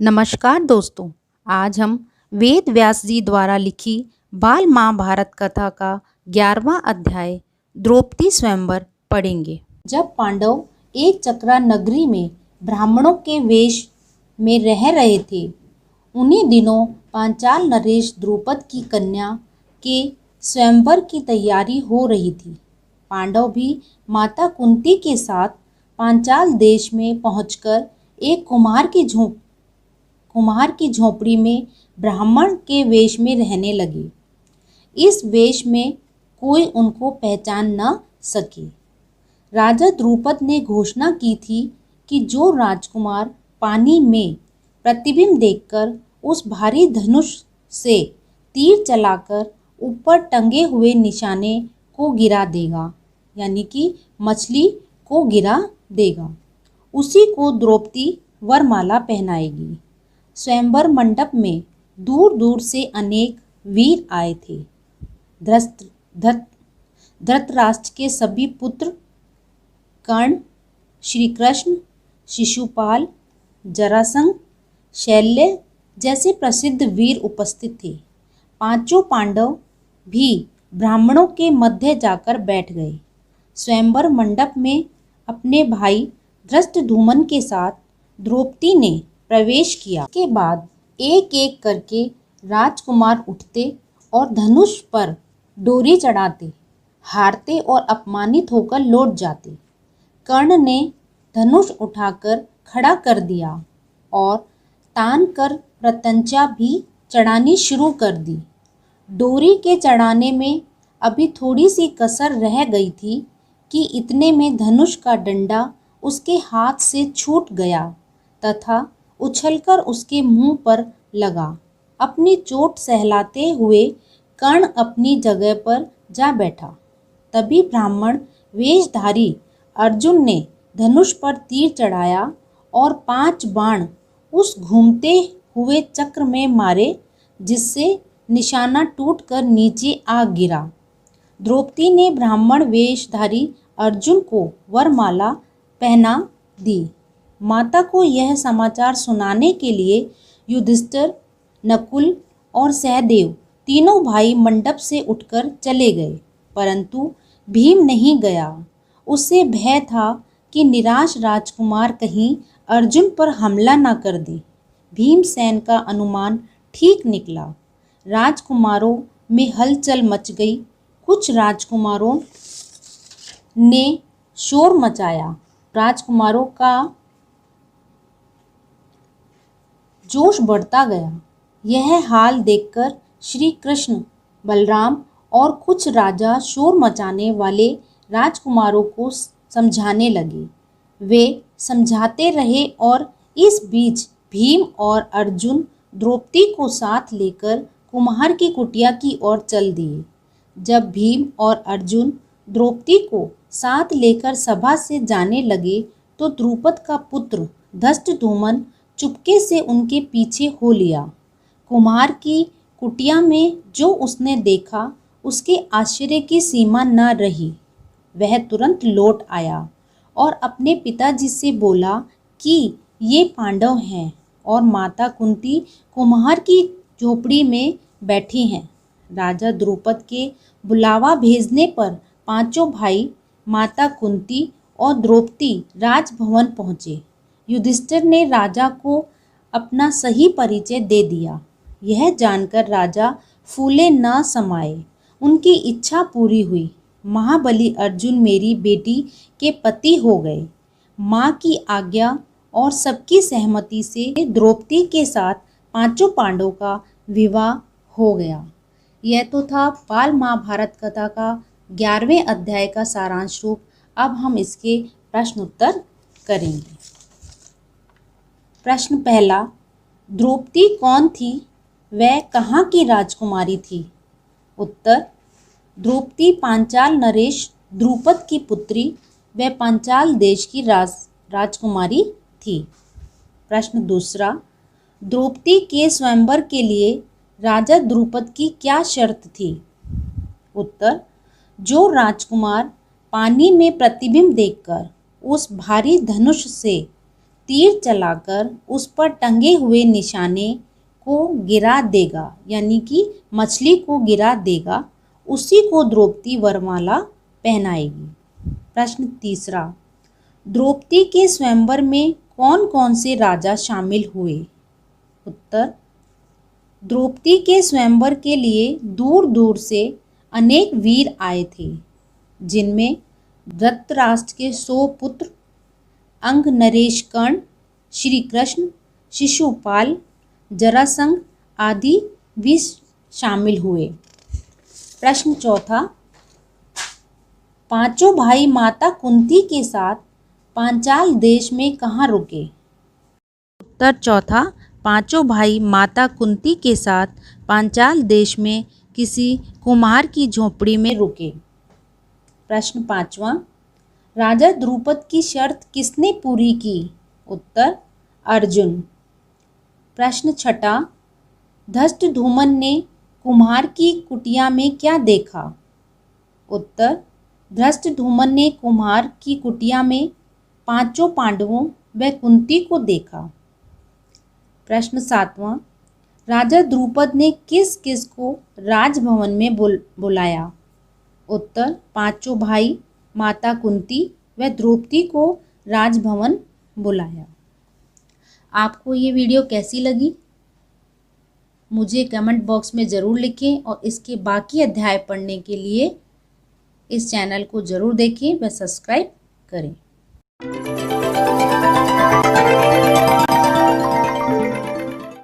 नमस्कार दोस्तों, आज हम वेद व्यास जी द्वारा लिखी बाल महाभारत कथा का 11वां अध्याय द्रौपदी स्वयंवर पढ़ेंगे। जब पांडव एक चक्रा नगरी में ब्राह्मणों के वेश में रह रहे थे, उन्हीं दिनों पांचाल नरेश द्रुपद की कन्या के स्वयंवर की तैयारी हो रही थी। पांडव भी माता कुंती के साथ पांचाल देश में पहुंचकर एक कुम्हार की झोपड़ी में ब्राह्मण के वेश में रहने लगे। इस वेश में कोई उनको पहचान न सके। राजा द्रुपद ने घोषणा की थी कि जो राजकुमार पानी में प्रतिबिंब देखकर उस भारी धनुष से तीर चलाकर ऊपर टंगे हुए निशाने को गिरा देगा, यानी कि मछली को गिरा देगा, उसी को द्रौपदी वरमाला पहनाएगी। स्वयंवर मंडप में दूर दूर से अनेक वीर आए थे। धृतराष्ट्र के सभी पुत्र, कर्ण, श्री कृष्ण, शिशुपाल, जरासंध, शल्य जैसे प्रसिद्ध वीर उपस्थित थे। पांचों पांडव भी ब्राह्मणों के मध्य जाकर बैठ गए। स्वयंवर मंडप में अपने भाई धृष्टद्युम्न के साथ द्रौपदी ने प्रवेश किया। के बाद एक एक करके राजकुमार उठते और धनुष पर डोरी चढ़ाते, हारते और अपमानित होकर लौट जाते। कर्ण ने धनुष उठाकर खड़ा कर दिया और तान कर प्रत्यंचा भी चढ़ानी शुरू कर दी। डोरी के चढ़ाने में अभी थोड़ी सी कसर रह गई थी कि इतने में धनुष का डंडा उसके हाथ से छूट गया तथा उछलकर उसके मुंह पर लगा। अपनी चोट सहलाते हुए कर्ण अपनी जगह पर जा बैठा। तभी ब्राह्मण वेशधारी अर्जुन ने धनुष पर तीर चढ़ाया और 5 बाण उस घूमते हुए चक्र में मारे, जिससे निशाना टूटकर नीचे आ गिरा। द्रौपदी ने ब्राह्मण वेशधारी अर्जुन को वरमाला पहना दी। माता को यह समाचार सुनाने के लिए युधिष्ठिर, नकुल और सहदेव तीनों भाई मंडप से उठकर चले गए, परंतु भीम नहीं गया। उसे भय था कि निराश राजकुमार कहीं अर्जुन पर हमला न कर दे। भीमसेन का अनुमान ठीक निकला। राजकुमारों में हलचल मच गई। कुछ राजकुमारों ने शोर मचाया। राजकुमारों का जोश बढ़ता गया। यह हाल देखकर श्री कृष्ण, बलराम और कुछ राजा शोर मचाने वाले राजकुमारों को समझाने लगे। वे समझाते रहे और इस बीच भीम और अर्जुन द्रौपदी को साथ लेकर कुम्हार की कुटिया की ओर चल दिए। जब भीम और अर्जुन द्रौपदी को साथ लेकर सभा से जाने लगे तो द्रुपद का पुत्र धृष्टद्युम्न चुपके से उनके पीछे हो लिया। कुम्हार की कुटिया में जो उसने देखा, उसके आश्चर्य की सीमा न रही। वह तुरंत लौट आया और अपने पिताजी से बोला कि ये पांडव हैं और माता कुंती कुम्हार की झोपड़ी में बैठी हैं। राजा द्रुपद के बुलावा भेजने पर पांचों भाई, माता कुंती और द्रौपदी राजभवन पहुँचे। युधिष्ठिर ने राजा को अपना सही परिचय दे दिया। यह जानकर राजा फूले न समाये। उनकी इच्छा पूरी हुई। महाबली अर्जुन मेरी बेटी के पति हो गए। माँ की आज्ञा और सबकी सहमति से द्रौपदी के साथ पांचों पांडवों का विवाह हो गया। यह तो था बाल महाभारत कथा का 11वें अध्याय का सारांश रूप। अब हम इसके प्रश्न उत्तर करेंगे। प्रश्न पहला, द्रौपदी कौन थी? वह कहाँ की राजकुमारी थी? उत्तर, द्रौपदी पांचाल नरेश द्रुपद की पुत्री व पांचाल देश की राजकुमारी थी। प्रश्न दूसरा, द्रौपदी के स्वयंवर के लिए राजा द्रुपद की क्या शर्त थी? उत्तर, जो राजकुमार पानी में प्रतिबिंब देखकर उस भारी धनुष से तीर चलाकर उस पर टंगे हुए निशाने को गिरा देगा, यानी कि मछली को गिरा देगा, उसी को द्रौपदी वरमाला पहनाएगी। प्रश्न तीसरा, द्रौपदी के स्वयंवर में कौन कौन से राजा शामिल हुए? उत्तर, द्रौपदी के स्वयंवर के लिए दूर दूर से अनेक वीर आए थे, जिनमें धृतराष्ट्र के 100 पुत्र, अंग नरेश कर्ण, श्री कृष्ण, शिशुपाल, जरासंध आदि भी शामिल हुए। प्रश्न चौथा, पांचों भाई माता कुंती के साथ पांचाल देश में कहाँ रुके? उत्तर चौथा, पांचों भाई माता कुंती के साथ पांचाल देश में किसी कुम्हार की झोपड़ी में रुके। प्रश्न पांचवा, राजा द्रुपद की शर्त किसने पूरी की? उत्तर, अर्जुन। प्रश्न छठा, धृष्टद्युम्न ने कुम्हार की कुटिया में क्या देखा? उत्तर, धृष्टद्युम्न ने कुम्हार की कुटिया में पांचों पांडवों व कुंती को देखा। प्रश्न सातवां, राजा द्रुपद ने किस किस को राजभवन में बुलाया? उत्तर, पांचों भाई, माता कुंती व द्रौपदी को राजभवन बुलाया। आपको ये वीडियो कैसी लगी? मुझे कमेंट बॉक्स में ज़रूर लिखें और इसके बाकी अध्याय पढ़ने के लिए इस चैनल को ज़रूर देखें व सब्सक्राइब करें।